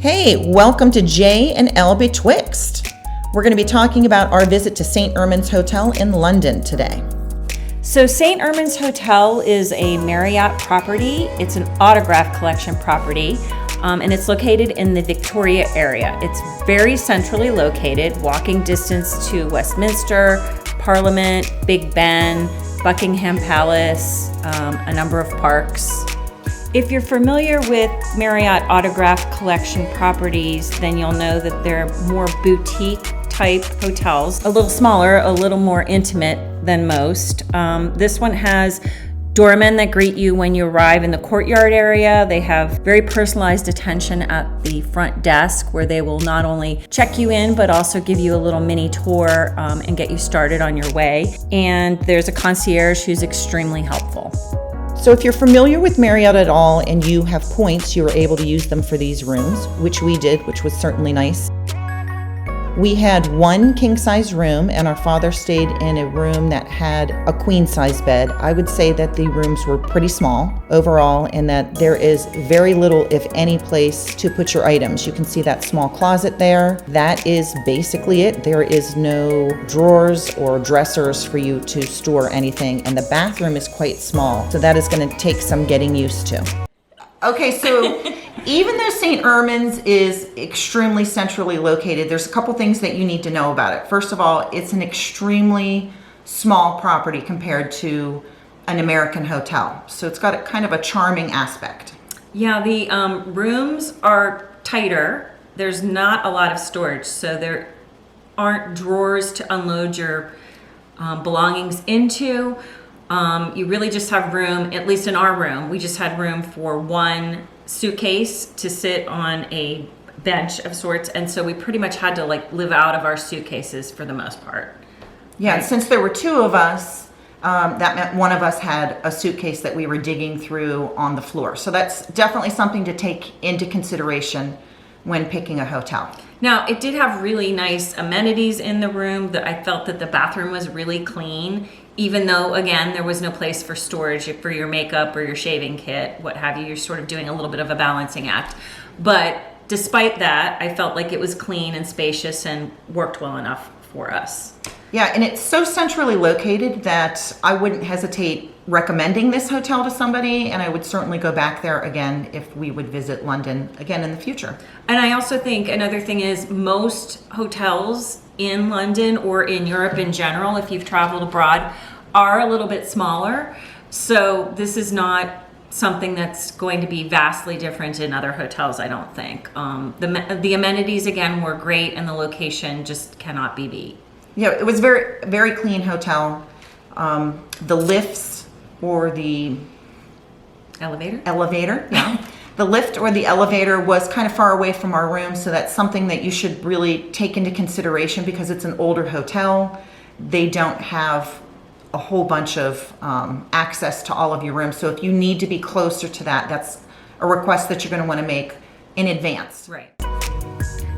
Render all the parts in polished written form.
Hey, welcome to J and L Betwixt. We're going to be talking about our visit to St. Ermin's Hotel in London today. So St. Ermin's Hotel is a Marriott property. It's an autograph collection property, and it's located in the Victoria area. It's very centrally located, walking distance to Westminster, Parliament, Big Ben, Buckingham Palace, a number of parks. If you're familiar with Marriott autograph collection properties, then you'll know that they're more boutique type hotels, a little smaller, a little more intimate than most. This one has doormen that greet you when you arrive in the courtyard area. They have very personalized attention at the front desk where they will not only check you in, but also give you a little mini tour and get you started on your way. And there's a concierge who's extremely helpful. So if you're familiar with Marriott at all and you have points, you are able to use them for these rooms, which we did, which was certainly nice. We had one king-size room, and our father stayed in a room that had a queen-size bed. I would say that the rooms were pretty small overall, and that there is very little, if any, place to put your items. You can see that small closet there. That is basically it. There is no drawers or dressers for you to store anything, and the bathroom is quite small, so that is going to take some getting used to. Okay, so even though St. Ermin's is extremely centrally located, there's a couple things that you need to know about it. First of all, it's an extremely small property compared to an American hotel. So it's got a kind of a charming aspect. Yeah, the rooms are tighter. There's not a lot of storage, so there aren't drawers to unload your belongings into. You really just have room, at least in our room, we just had room for one suitcase to sit on a bench of sorts, and so we pretty much had to live out of our suitcases for the most part. Yeah, and since there were two of us, that meant one of us had a suitcase that we were digging through on the floor. So that's definitely something to take into consideration when picking a hotel. Now, it did have really nice amenities in the room. I felt that the bathroom was really clean, even though, again, there was no place for storage for your makeup or your shaving kit, what have you. You're sort of doing a little bit of a balancing act. But despite that, I felt like it was clean and spacious and worked well enough for us. Yeah, and it's so centrally located that I wouldn't hesitate recommending this hotel to somebody, and I would certainly go back there again if we would visit London again in the future. And I also think another thing is most hotels in London or in Europe in general, if you've traveled abroad, are a little bit smaller. So this is not something that's going to be vastly different in other hotels, I don't think. The amenities, again, were great, and the location just cannot be beat. Yeah, it was very, very clean hotel. The lifts or the elevator, yeah. The lift or the elevator was kind of far away from our room, so that's something that you should really take into consideration because it's an older hotel. They don't have a whole bunch of access to all of your rooms. So if you need to be closer to that, that's a request that you're going to want to make in advance. Right.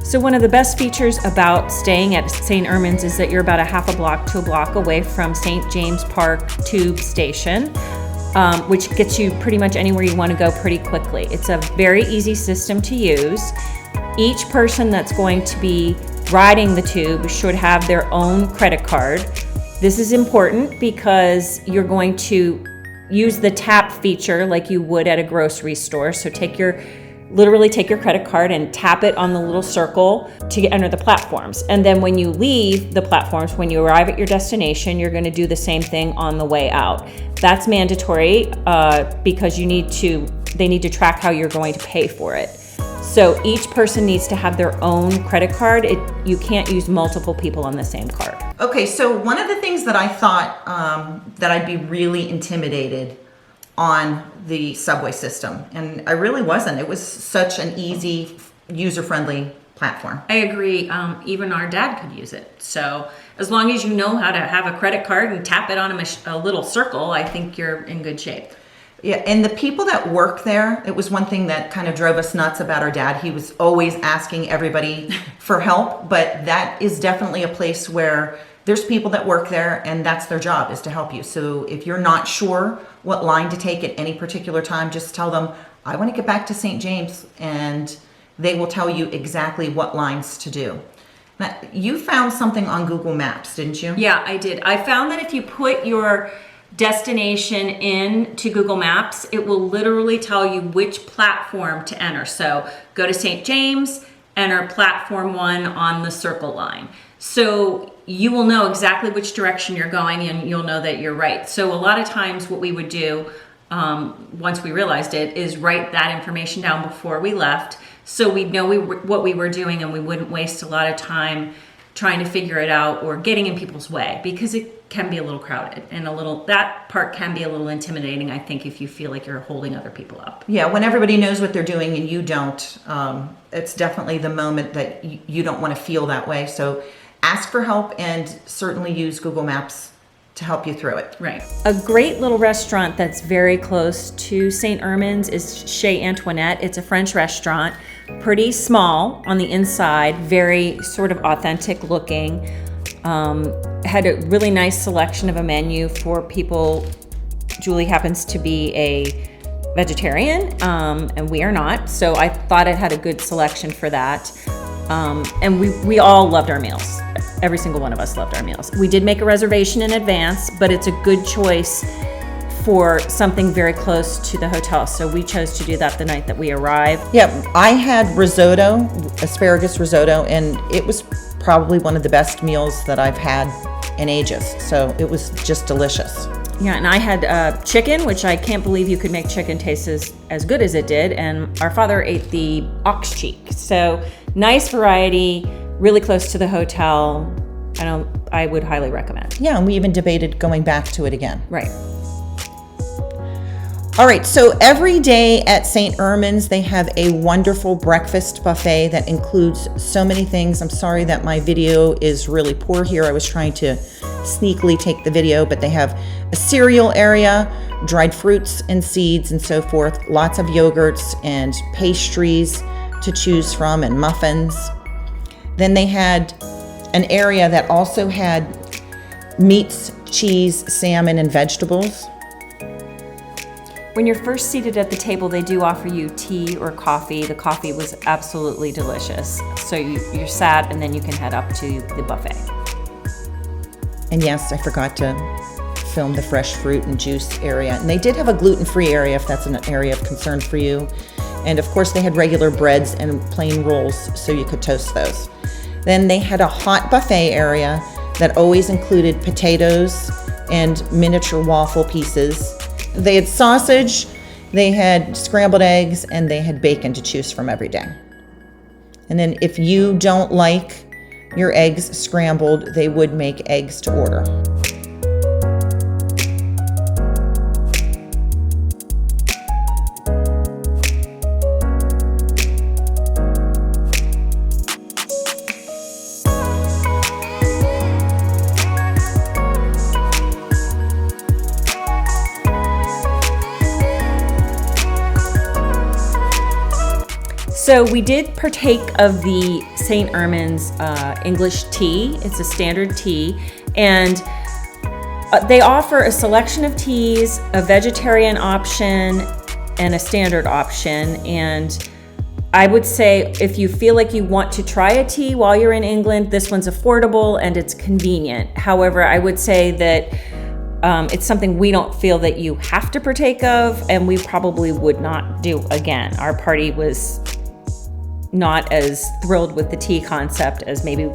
So one of the best features about staying at St. Ermin's is that you're about a half a block to a block away from St. James Park Tube Station, which gets you pretty much anywhere you want to go pretty quickly. It's a very easy system to use. Each person that's going to be riding the tube should have their own credit card. This is important because you're going to use the tap feature like you would at a grocery store. So literally take your credit card and tap it on the little circle to enter the platforms. And then when you leave the platforms, when you arrive at your destination, you're going to do the same thing on the way out. That's mandatory because they need to track how you're going to pay for it. So each person needs to have their own credit card. You can't use multiple people on the same card. Okay, so one of the things that I thought that I'd be really intimidated on the subway system, and I really wasn't. It was such an easy, user-friendly platform. I agree. Even our dad could use it. So as long as you know how to have a credit card and tap it on a little circle, I think you're in good shape. Yeah, and the people that work there, it was one thing that kind of drove us nuts about our dad. He was always asking everybody for help, but that is definitely a place where there's people that work there and that's their job, is to help you. So if you're not sure what line to take at any particular time, just tell them, I want to get back to St. James, and they will tell you exactly what lines to do. Now, you found something on Google Maps, didn't you? Yeah, I did. I found that if you put your destination in to Google Maps, it will literally tell you which platform to enter. So go to St. James, enter platform 1 on the Circle line. So you will know exactly which direction you're going, and you'll know that you're right. So a lot of times what we would do, once we realized it, is write that information down before we left, so we'd know what we were doing, and we wouldn't waste a lot of time trying to figure it out or getting in people's way, because it can be a little crowded and that part can be a little intimidating, I think, if you feel like you're holding other people up. Yeah, when everybody knows what they're doing and you don't, it's definitely the moment that you don't want to feel that way. So ask for help and certainly use Google Maps to help you through it. Right. A great little restaurant that's very close to St. Ermin's is Chez Antoinette. It's a French restaurant, pretty small on the inside, very sort of authentic looking. Had a really nice selection of a menu for people. Julie happens to be a vegetarian, and we are not, so I thought it had a good selection for that. And we all loved our meals. Every single one of us loved our meals. We did make a reservation in advance, but it's a good choice for something very close to the hotel. So we chose to do that the night that we arrived. Yeah, I had risotto, asparagus risotto, and it was probably one of the best meals that I've had in ages. So it was just delicious. Yeah, and I had chicken, which I can't believe you could make chicken taste as good as it did. And our father ate the ox cheek. So nice variety, really close to the hotel. I would highly recommend. Yeah, and we even debated going back to it again. Right. All right, so every day at St. Ermin's, they have a wonderful breakfast buffet that includes so many things. I'm sorry that my video is really poor here. I was trying to sneakily take the video, but they have a cereal area, dried fruits and seeds and so forth, lots of yogurts and pastries to choose from and muffins. Then they had an area that also had meats, cheese, salmon, and vegetables. When you're first seated at the table, they do offer you tea or coffee. The coffee was absolutely delicious. So you're sat and then you can head up to the buffet. And yes, I forgot to film the fresh fruit and juice area. And they did have a gluten-free area if that's an area of concern for you. And of course they had regular breads and plain rolls so you could toast those. Then they had a hot buffet area that always included potatoes and miniature waffle pieces. They had sausage, they had scrambled eggs, and they had bacon to choose from every day. And then if you don't like your eggs scrambled, they would make eggs to order. So we did partake of the St. Ermin's English tea. It's a standard tea, and they offer a selection of teas, a vegetarian option, and a standard option. And I would say if you feel like you want to try a tea while you're in England, this one's affordable and it's convenient. However, I would say that it's something we don't feel that you have to partake of, and we probably would not do again. Our party was not as thrilled with the tea concept as maybe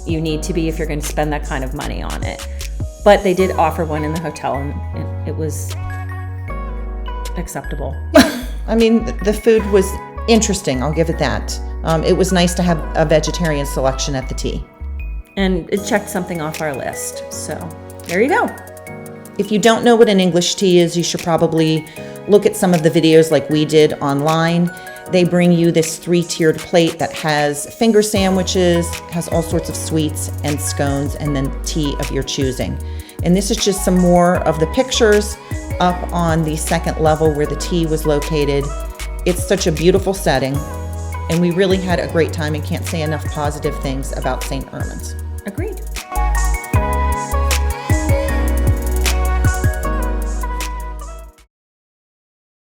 you need to be if you're going to spend that kind of money on it. But they did offer one in the hotel, and it was acceptable. I mean, the food was interesting, I'll give it that. It was nice to have a vegetarian selection at the tea. And it checked something off our list, so there you go. If you don't know what an English tea is, you should probably look at some of the videos like we did online. They bring you this 3-tiered plate that has finger sandwiches, has all sorts of sweets and scones, and then tea of your choosing. And this is just some more of the pictures up on the second level where the tea was located. It's such a beautiful setting, and we really had a great time and can't say enough positive things about St. Ermin's. Agreed.